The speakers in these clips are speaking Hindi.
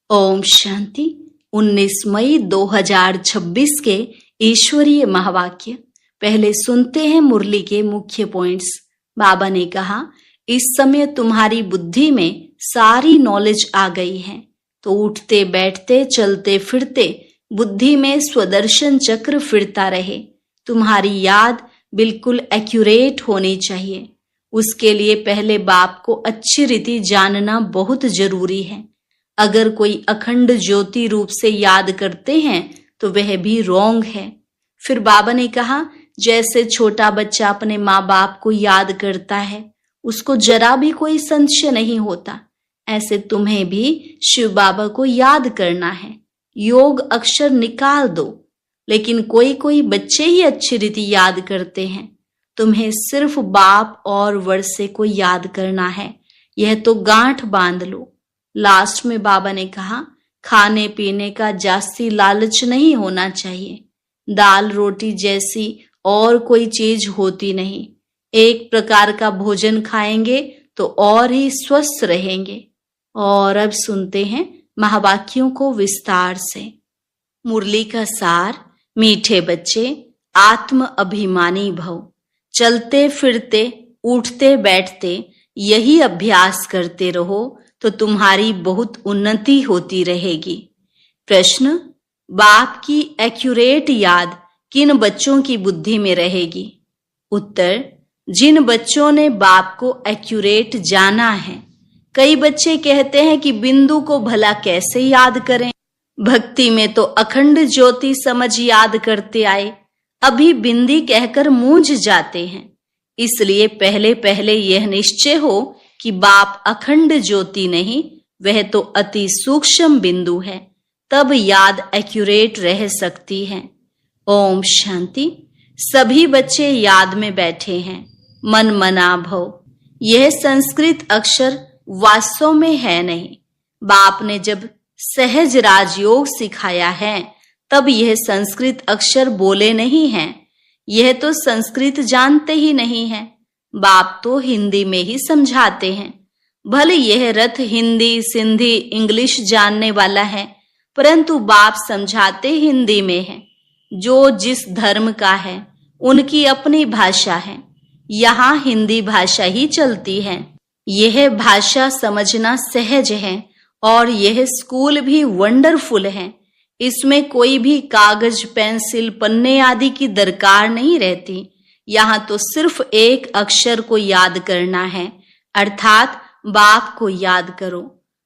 ओम शांति। 19 मई 2026 के ईश्वरीय महावाक्य। पहले सुनते हैं मुरली के मुख्य पॉइंट्स। बाबा ने कहा, इस समय तुम्हारी बुद्धि में सारी नॉलेज आ गई है, तो उठते बैठते चलते फिरते बुद्धि में स्वदर्शन चक्र फिरता रहे। तुम्हारी याद बिल्कुल एक्यूरेट होनी चाहिए। उसके लिए पहले बाप को अच्छी रीति जानना बहुत जरूरी है। अगर कोई अखंड ज्योति रूप से याद करते हैं तो वह भी रॉन्ग है। फिर बाबा ने कहा, जैसे छोटा बच्चा अपने माँ बाप को याद करता है, उसको जरा भी कोई संशय नहीं होता, ऐसे तुम्हें भी शिव बाबा को याद करना है। योग अक्षर निकाल दो, लेकिन कोई कोई बच्चे ही अच्छी रीति याद करते हैं। तुम्हें सिर्फ बाप और वर्षे को याद करना है, यह तो गांठ बांध लो। लास्ट में बाबा ने कहा, खाने पीने का जास्ती लालच नहीं होना चाहिए। दाल रोटी जैसी और कोई चीज होती नहीं। एक प्रकार का भोजन खाएंगे तो और ही स्वस्थ रहेंगे। और अब सुनते हैं महावाक्यों को विस्तार से। मुरली का सार। मीठे बच्चे, आत्म अभिमानी भव। चलते फिरते उठते बैठते यही अभ्यास करते रहो तो तुम्हारी बहुत उन्नति होती रहेगी। प्रश्न, बाप की एक्यूरेट याद किन बच्चों की बुद्धि में रहेगी? उत्तर, जिन बच्चों ने बाप को एक्यूरेट जाना है। कई बच्चे कहते हैं कि बिंदु को भला कैसे याद करें? भक्ति में तो अखंड ज्योति समझ याद करते आए, अभी बिंदी कहकर मूंझ जाते हैं। इसलिए पहले पहले यह निश्चय हो कि बाप अखंड ज्योति नहीं, वह तो अति सूक्ष्म बिंदु है, तब याद एक्यूरेट रह सकती है। ओम शांति। सभी बच्चे याद में बैठे हैं। मन मना भव। यह संस्कृत अक्षर वास्तव में है नहीं। बाप ने जब सहज राजयोग सिखाया है तब यह संस्कृत अक्षर बोले नहीं हैं। यह तो संस्कृत जानते ही नहीं है। बाप तो हिंदी में ही समझाते हैं। भले यह रथ हिंदी सिंधी इंग्लिश जानने वाला है, परंतु बाप समझाते हिंदी में है। जो जिस धर्म का है उनकी अपनी भाषा है। यहाँ हिंदी भाषा ही चलती है। यह भाषा समझना सहज है और यह स्कूल भी वंडरफुल है। इसमें कोई भी कागज पेंसिल पन्ने आदि की दरकार नहीं रहती। यहाँ तो सिर्फ एक अक्षर को याद करना है, अर्थात बाप को याद करो।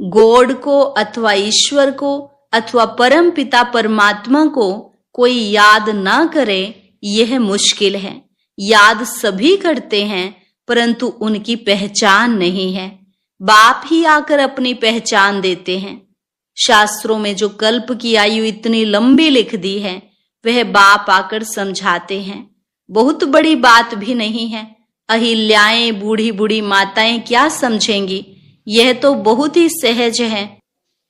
गॉड को अथवा ईश्वर को अथवा परम पिता परमात्मा को कोई याद ना करे, यह मुश्किल है। याद सभी करते हैं, परंतु उनकी पहचान नहीं है। बाप ही आकर अपनी पहचान देते हैं। शास्त्रों में जो कल्प की आयु इतनी लंबी लिख दी है, वह बाप आकर समझाते हैं। बहुत बड़ी बात भी नहीं है। अहिल्याएं बूढ़ी बूढ़ी माताएं क्या समझेंगी? यह तो बहुत ही सहज है,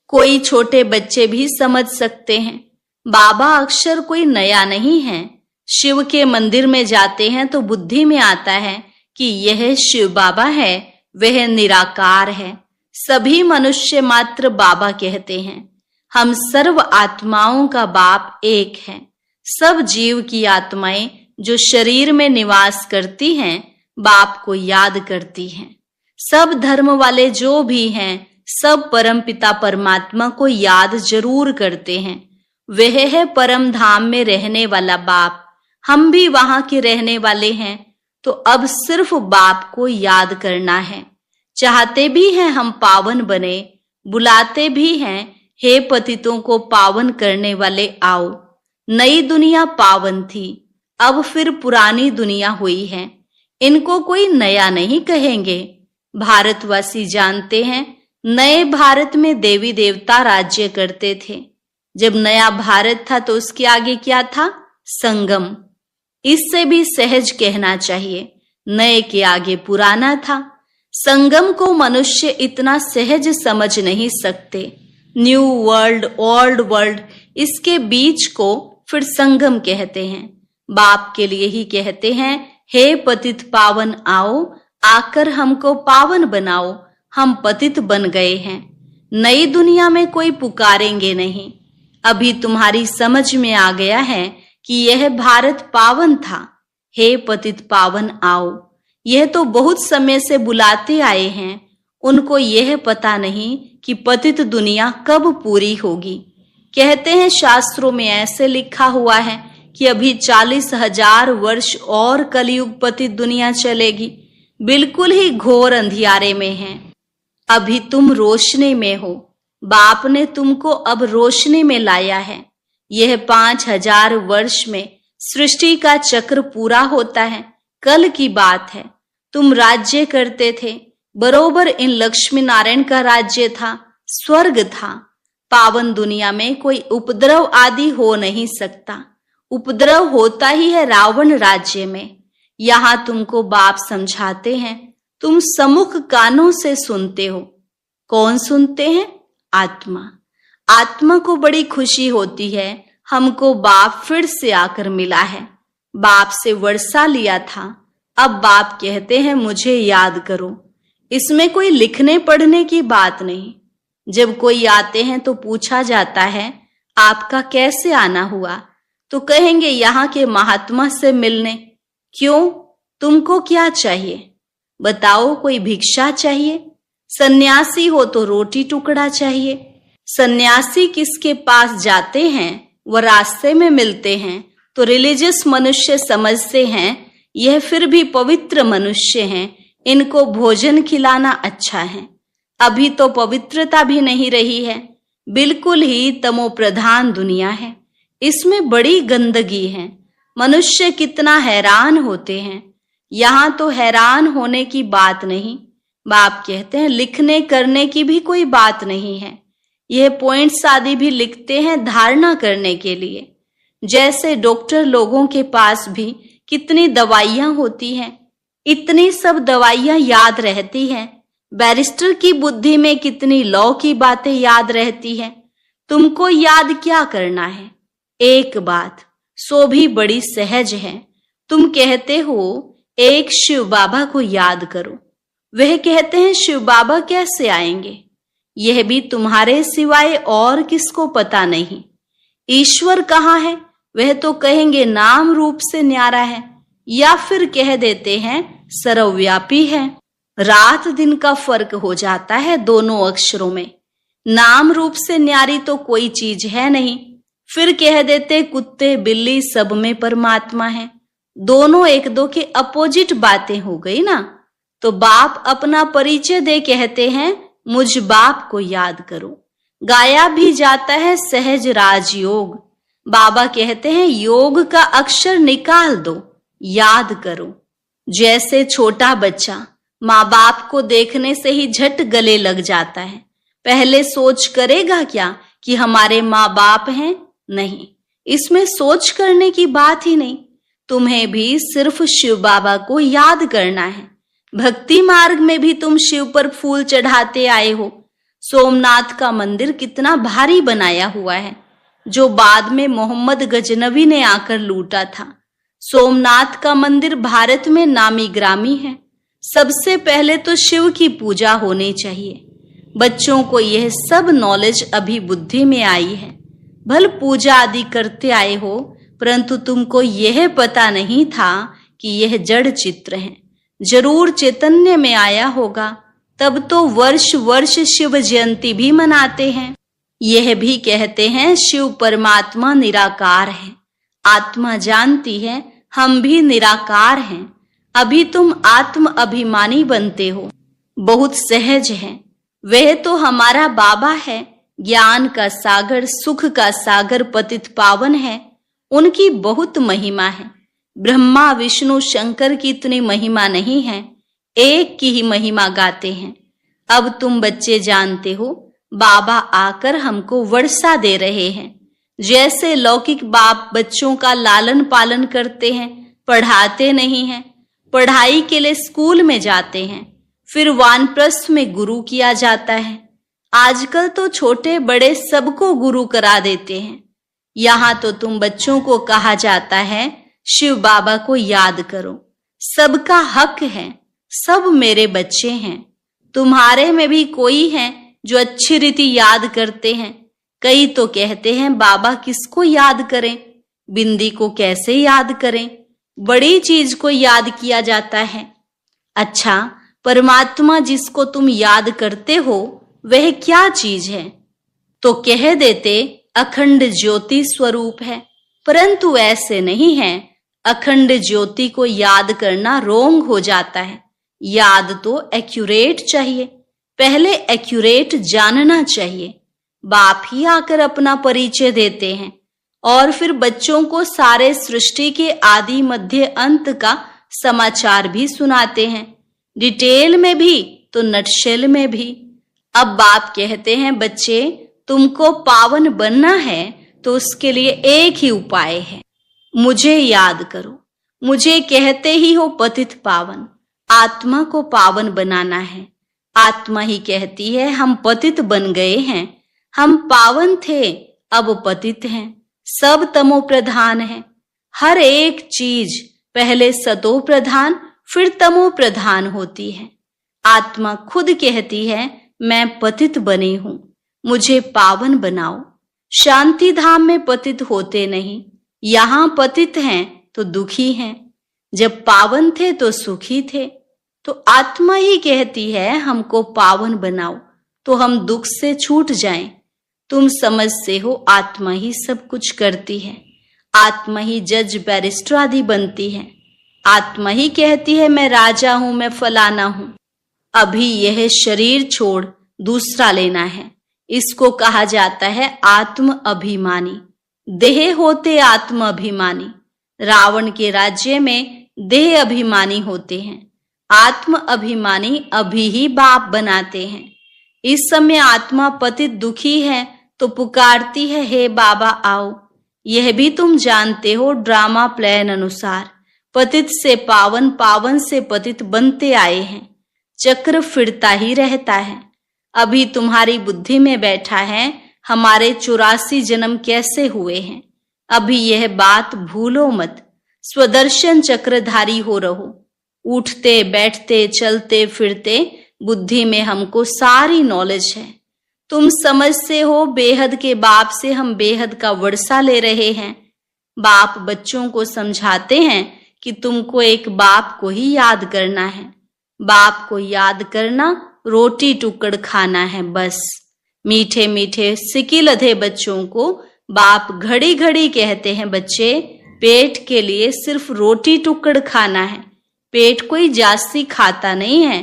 कोई छोटे बच्चे भी समझ सकते हैं। बाबा अक्षर कोई नया नहीं है। शिव के मंदिर में जाते हैं तो बुद्धि में आता है कि यह शिव बाबा है, वह निराकार है। सभी मनुष्य मात्र बाबा कहते हैं। हम सर्व आत्माओं का बाप एक है। सब जीव की आत्माएं जो शरीर में निवास करती हैं, बाप को याद करती हैं। सब धर्म वाले जो भी हैं, सब परम पिता परमात्मा को याद जरूर करते हैं। वह है परम धाम में रहने वाला बाप। हम भी वहां के रहने वाले हैं, तो अब सिर्फ बाप को याद करना है। चाहते भी हैं हम पावन बने, बुलाते भी हैं, हे पतितों को पावन करने वाले आओ। नई दुनिया पावन थी, अब फिर पुरानी दुनिया हुई है। इनको कोई नया नहीं कहेंगे। भारतवासी जानते हैं, नए भारत में देवी देवता राज्य करते थे। जब नया भारत था तो उसके आगे क्या था? संगम। इससे भी सहज कहना चाहिए, नए के आगे पुराना था। संगम को मनुष्य इतना सहज समझ नहीं सकते। न्यू वर्ल्ड ओल्ड वर्ल्ड, इसके बीच को फिर संगम कहते हैं। बाप के लिए ही कहते हैं, हे पतित पावन आओ, आकर हमको पावन बनाओ। हम पतित बन गए हैं। नई दुनिया में कोई पुकारेंगे नहीं। अभी तुम्हारी समझ में आ गया है कि यह भारत पावन था। हे पतित पावन आओ। यह तो बहुत समय से बुलाते आए हैं। उनको यह पता नहीं कि पतित दुनिया कब पूरी होगी। कहते हैं शास्त्रों में ऐसे लिखा हुआ है कि अभी 40,000 वर्ष और कलयुग पतित दुनिया चलेगी। बिल्कुल ही घोर अंधियारे में है। अभी तुम रोशनी में हो। बाप ने तुमको अब रोशनी में लाया है। यह 5,000 वर्ष में सृष्टि का चक्र पूरा होता है। कल की बात है। तुम राज्य करते थे। बरोबर इन लक्ष्मी नारायण का राज्य था, स्वर्ग था। पावन दुनिया में कोई उपद्रव आदि हो नहीं सकता। उपद्रव होता ही है रावण राज्य में। यहाँ तुमको बाप समझाते हैं। तुम सम्मुख कानों से सुनते हो। कौन सुनते हैं? आत्मा। आत्मा को बड़ी खुशी होती है, हमको बाप फिर से आकर मिला है। बाप से वर्षा लिया था। अब बाप कहते हैं मुझे याद करो। इसमें कोई लिखने पढ़ने की बात नहीं। जब कोई आते हैं तो पूछा जाता है आपका कैसे आना हुआ, तो कहेंगे यहाँ के महात्मा से मिलने। क्यों? तुमको क्या चाहिए? बताओ। कोई भिक्षा चाहिए? सन्यासी हो तो रोटी टुकड़ा चाहिए। सन्यासी किसके पास जाते हैं वह रास्ते में मिलते हैं तो रिलीजियस मनुष्य समझते हैं यह फिर भी पवित्र मनुष्य हैं, इनको भोजन खिलाना अच्छा है। अभी तो पवित्रता भी नहीं रही है। बिल्कुल ही तमो प्रधान दुनिया है। इसमें बड़ी गंदगी है। मनुष्य कितना हैरान होते हैं। यहाँ तो हैरान होने की बात नहीं। बाप कहते हैं लिखने करने की भी कोई बात नहीं है। यह पॉइंट्स आदि भी लिखते हैं धारणा करने के लिए। जैसे डॉक्टर लोगों के पास भी कितनी दवाइयां होती हैं, इतनी सब दवाइयां याद रहती हैं। बैरिस्टर की बुद्धि में कितनी लॉ की बातें याद रहती हैं। तुमको याद क्या करना है? एक बात, सो भी बड़ी सहज है। तुम कहते हो एक शिव बाबा को याद करो। वह कहते हैं शिव बाबा कैसे आएंगे? यह भी तुम्हारे सिवाय और किसको पता नहीं। ईश्वर कहाँ है? वह तो कहेंगे नाम रूप से न्यारा है, या फिर कह देते हैं सर्वव्यापी है। रात दिन का फर्क हो जाता है दोनों अक्षरों में। नाम रूप से न्यारी तो कोई चीज है नहीं। फिर कह देते कुत्ते बिल्ली सब में परमात्मा है। दोनों एक दो के अपोजिट बातें हो गई ना। तो बाप अपना परिचय दे कहते हैं मुझ बाप को याद करो। गाया भी जाता है सहज राजयोग। बाबा कहते हैं योग का अक्षर निकाल दो, याद करो। जैसे छोटा बच्चा माँ बाप को देखने से ही झट गले लग जाता है। पहले सोच करेगा क्या कि हमारे माँ बाप हैं? नहीं, इसमें सोच करने की बात ही नहीं। तुम्हें भी सिर्फ शिव बाबा को याद करना है। भक्ति मार्ग में भी तुम शिव पर फूल चढ़ाते आए हो। सोमनाथ का मंदिर कितना भारी बनाया हुआ है, जो बाद में मोहम्मद गजनवी ने आकर लूटा था। सोमनाथ का मंदिर भारत में नामी ग्रामी है। सबसे पहले तो शिव की पूजा होनी चाहिए। बच्चों को यह सब नॉलेज अभी बुद्धि में आई है। भल पूजा आदि करते आए हो, परंतु तुमको यह पता नहीं था कि यह जड़ चित्र है। जरूर चैतन्य में आया होगा, तब तो वर्ष वर्ष शिव जयंती भी मनाते हैं। यह भी कहते हैं शिव परमात्मा निराकार है। आत्मा जानती है हम भी निराकार हैं। अभी तुम आत्म अभिमानी बनते हो। बहुत सहज है। वह तो हमारा बाबा है, ज्ञान का सागर, सुख का सागर, पतित पावन है। उनकी बहुत महिमा है। ब्रह्मा विष्णु शंकर की इतनी महिमा नहीं है, एक की ही महिमा गाते हैं। अब तुम बच्चे जानते हो, बाबा आकर हमको वर्षा दे रहे हैं। जैसे लौकिक बाप बच्चों का लालन पालन करते हैं, पढ़ाते नहीं हैं। पढ़ाई के लिए स्कूल में जाते हैं, फिर वानप्रस्थ में गुरु किया जाता है। आजकल तो छोटे बड़े सबको गुरु करा देते हैं। यहाँ तो तुम बच्चों को कहा जाता है शिव बाबा को याद करो। सबका हक है, सब मेरे बच्चे हैं। तुम्हारे में भी कोई है जो अच्छी रीति याद करते हैं। कई तो कहते हैं बाबा किसको याद करें, बिंदी को कैसे याद करें, बड़ी चीज को याद किया जाता है। अच्छा, परमात्मा जिसको तुम याद करते हो वह क्या चीज है? तो कह देते अखंड ज्योति स्वरूप है, परंतु ऐसे नहीं है। अखंड ज्योति को याद करना रोंग हो जाता है। याद तो एक्यूरेट चाहिए, पहले एक्यूरेट जानना चाहिए। बाप ही आकर अपना परिचय देते हैं और फिर बच्चों को सारे सृष्टि के आदि मध्य अंत का समाचार भी सुनाते हैं, डिटेल में भी तो नटशेल में भी। अब बाप कहते हैं बच्चे तुमको पावन बनना है तो उसके लिए एक ही उपाय है, मुझे याद करो। मुझे कहते ही हो पतित पावन, आत्मा को पावन बनाना है। आत्मा ही कहती है हम पतित बन गए हैं, हम पावन थे अब पतित हैं। सब तमो प्रधान है, हर एक चीज पहले सतो प्रधान फिर तमो प्रधान होती है। आत्मा खुद कहती है मैं पतित बनी हूं, मुझे पावन बनाओ। शांति धाम में पतित होते नहीं, यहां पतित हैं तो दुखी हैं। जब पावन थे तो सुखी थे। तो आत्मा ही कहती है हमको पावन बनाओ तो हम दुख से छूट जाएं। तुम समझते हो आत्मा ही सब कुछ करती है, आत्मा ही जज बैरिस्टर आदि बनती है। आत्मा ही कहती है मैं राजा हूं, मैं फलाना हूं। अभी यह शरीर छोड़ दूसरा लेना है, इसको कहा जाता है आत्म अभिमानी। देह होते आत्म अभिमानी। रावण के राज्य में देह अभिमानी होते हैं, आत्म अभिमानी अभी ही बाप बनाते हैं। इस समय आत्मा पतित दुखी है तो पुकारती है हे बाबा आओ। यह भी तुम जानते हो ड्रामा प्लान अनुसार पतित से पावन, पावन से पतित बनते आए हैं। चक्र फिरता ही रहता है। अभी तुम्हारी बुद्धि में बैठा है हमारे 84 जन्म कैसे हुए हैं। अभी यह बात भूलो मत। स्वदर्शन चक्रधारी हो रहो। उठते बैठते चलते फिरते बुद्धि में हमको सारी नॉलेज है। तुम समझते हो बेहद के बाप से हम बेहद का वर्षा ले रहे हैं। बाप बच्चों को समझाते हैं कि तुमको एक बाप को ही याद करना है। बाप को याद करना रोटी टुकड़ खाना है बस। मीठे मीठे सिकिलधे बच्चों को बाप घड़ी घड़ी कहते हैं बच्चे पेट के लिए सिर्फ रोटी टुकड़ खाना है। पेट कोई जास्ती खाता नहीं है,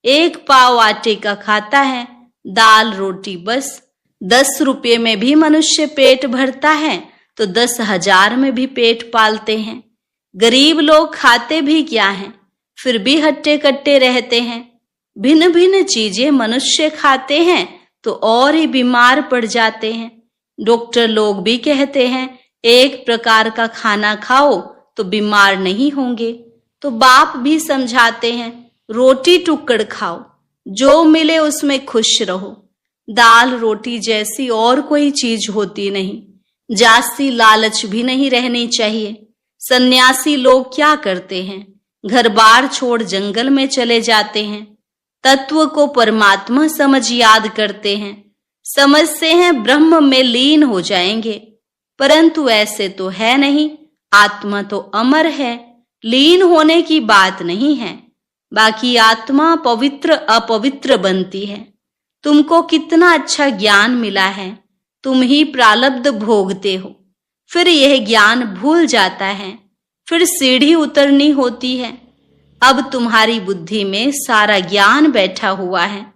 1 पाव आटे का खाता है, दाल रोटी बस। 10 रुपये में भी मनुष्य पेट भरता है तो 10,000 में भी पेट पालते हैं। गरीब लोग खाते भी क्या हैं, फिर भी हट्टे कट्टे रहते हैं। भिन्न भिन्न चीजें मनुष्य खाते हैं तो और ही बीमार पड़ जाते हैं। डॉक्टर लोग भी कहते हैं एक प्रकार का खाना खाओ तो बीमार नहीं होंगे। तो बाप भी समझाते हैं रोटी टुकड़ खाओ, जो मिले उसमें खुश रहो। दाल रोटी जैसी और कोई चीज होती नहीं। जास्ती लालच भी नहीं रहनी चाहिए। सन्यासी लोग क्या करते हैं, घर बार छोड़ जंगल में चले जाते हैं। तत्व को परमात्मा समझ याद करते हैं, समझते हैं ब्रह्म में लीन हो जाएंगे, परंतु ऐसे तो है नहीं। आत्मा तो अमर है, लीन होने की बात नहीं है। बाकी आत्मा पवित्र अपवित्र बनती है। तुमको कितना अच्छा ज्ञान मिला है, तुम ही प्रारब्ध भोगते हो। फिर यह ज्ञान भूल जाता है, फिर सीढ़ी उतरनी होती है। अब तुम्हारी बुद्धि में सारा ज्ञान बैठा हुआ है।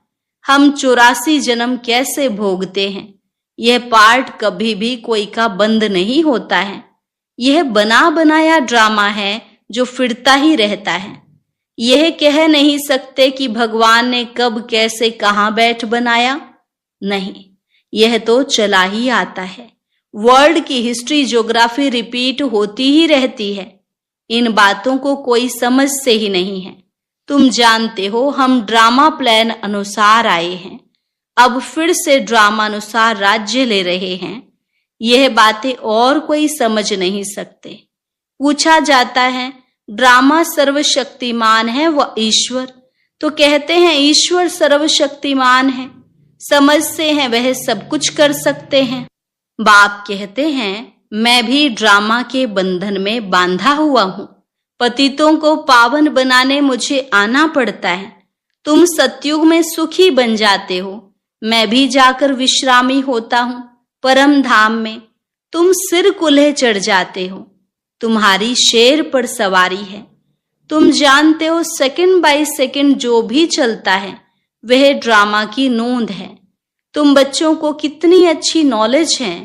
हम 84 जन्म कैसे भोगते हैं, यह पार्ट कभी भी कोई का बंद नहीं होता है। यह बना बनाया ड्रामा है जो फिरता ही रहता है। यह कह नहीं सकते कि भगवान ने कब कैसे कहां बैठ बनाया, नहीं, यह तो चला ही आता है। वर्ल्ड की हिस्ट्री ज्योग्राफी रिपीट होती ही रहती है। इन बातों को कोई समझ से ही नहीं है। तुम जानते हो हम ड्रामा प्लान अनुसार आए हैं, अब फिर से ड्रामा अनुसार राज्य ले रहे हैं। यह बातें और कोई समझ नहीं सकते। पूछा जाता है ड्रामा सर्वशक्तिमान है व ईश्वर, तो कहते हैं ईश्वर सर्वशक्तिमान है। समझते हैं वह सब कुछ कर सकते हैं। बाप कहते हैं मैं भी ड्रामा के बंधन में बांधा हुआ हूँ। पतितों को पावन बनाने मुझे आना पड़ता है। तुम सतयुग में सुखी बन जाते हो, मैं भी जाकर विश्रामी होता हूँ परम धाम में। तुम सिर कुल्हे चढ़ जाते हो, तुम्हारी शेर पर सवारी है। तुम जानते हो सेकंड बाय सेकंड जो भी चलता है वह ड्रामा की नोंद है। तुम बच्चों को कितनी अच्छी नॉलेज है।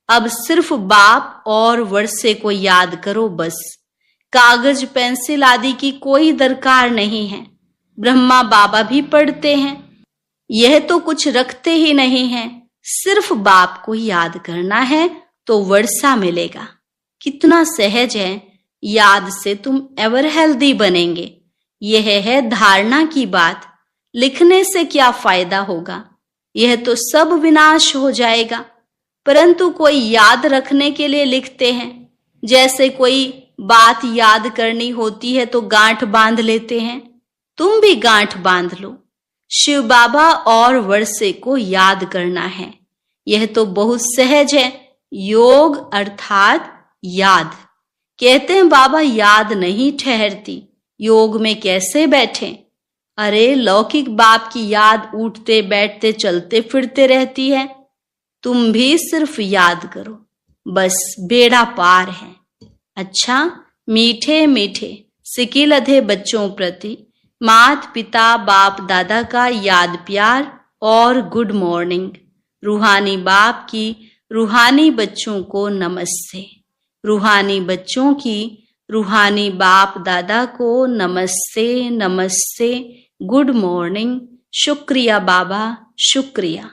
अब सिर्फ बाप और वर्षे को याद करो बस। कागज पेंसिल आदि की कोई दरकार नहीं है। ब्रह्मा बाबा भी पढ़ते हैं, यह तो कुछ रखते ही नहीं है। सिर्फ बाप को याद करना है तो वर्षा मिलेगा। कितना सहज है, याद से तुम एवर हेल्दी बनेंगे। यह है धारणा की बात। लिखने से क्या फायदा होगा, यह तो सब विनाश हो जाएगा। परंतु कोई याद रखने के लिए लिखते हैं। जैसे कोई बात याद करनी होती है तो गांठ बांध लेते हैं। तुम भी गांठ बांध लो। शिव बाबा और वर्षे को याद करना है, यह तो बहुत सहज है। योग अर्थात याद। कहते हैं बाबा याद नहीं ठहरती, योग में कैसे बैठे। अरे लौकिक बाप की याद उठते बैठते चलते फिरते रहती है। तुम भी सिर्फ याद करो, बस बेड़ा पार है। अच्छा, मीठे मीठे सिकिल अधे बच्चों प्रति मात पिता बाप दादा का याद प्यार और गुड मॉर्निंग। रूहानी बाप की रूहानी बच्चों को नमस्ते। रूहानी बच्चों की रूहानी बाप दादा को नमस्ते नमस्ते, गुड मॉर्निंग। शुक्रिया बाबा, शुक्रिया।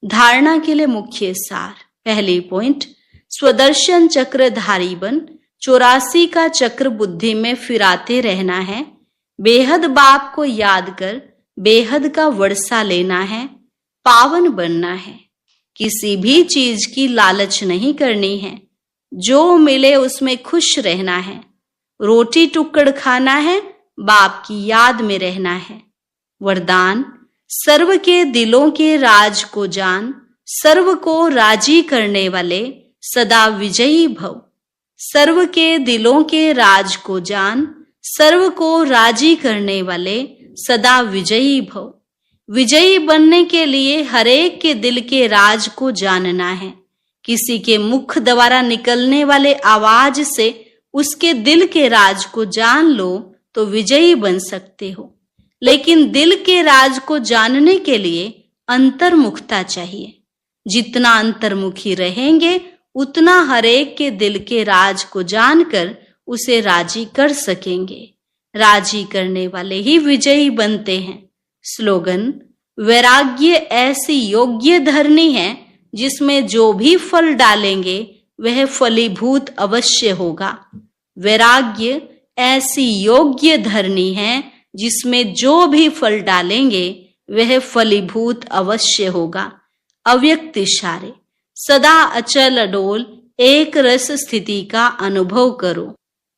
धारणा के लिए मुख्य सार। पहली पॉइंट, स्वदर्शन चक्रधारी बन 84 का चक्र बुद्धि में फिराते रहना है। बेहद बाप को याद कर बेहद का वर्षा लेना है। पावन बनना है। किसी भी चीज की लालच नहीं करनी है। जो मिले उसमें खुश रहना है। रोटी टुकड़ खाना है, बाप की याद में रहना है। वरदान, सर्व के दिलों के राज को जान, सर्व को राजी करने वाले सदा विजयी भव। सर्व के दिलों के राज को जान, सर्व को राजी करने वाले सदा विजयी भव। विजयी बनने के लिए हरेक के दिल के राज को जानना है। किसी के मुख द्वारा निकलने वाले आवाज से उसके दिल के राज को जान लो तो विजयी बन सकते हो। लेकिन दिल के राज को जानने के लिए अंतर्मुखता चाहिए। जितना अंतर्मुखी रहेंगे उतना हरेक के दिल के राज को जानकर उसे राजी कर सकेंगे। राजी करने वाले ही विजयी बनते हैं। स्लोगन, वैराग्य ऐसी योग्य धरनी है जिसमें जो भी फल डालेंगे वह फलीभूत अवश्य होगा। वैराग्य ऐसी योग्य धरनी है जिसमें जो भी फल डालेंगे वह फलीभूत अवश्य होगा। अव्यक्त इशारे, सदा अचल अडोल एक रस स्थिति का अनुभव करो।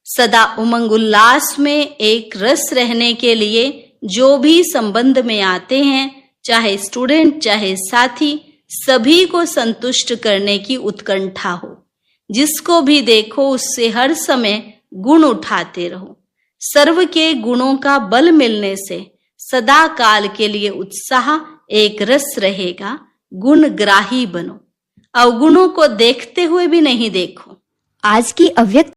सदा उमंग उल्लास में एक रस रहने के लिए जो भी संबंध में आते हैं, चाहे स्टूडेंट चाहे साथी, सभी को संतुष्ट करने की उत्कंठा हो। जिसको भी देखो उससे हर समय गुण उठाते रहो। सर्व के गुणों का बल मिलने से सदा काल के लिए उत्साह एक रस रहेगा। गुण ग्राही बनो, अवगुणों को देखते हुए भी नहीं देखो। आज की अव्यक्त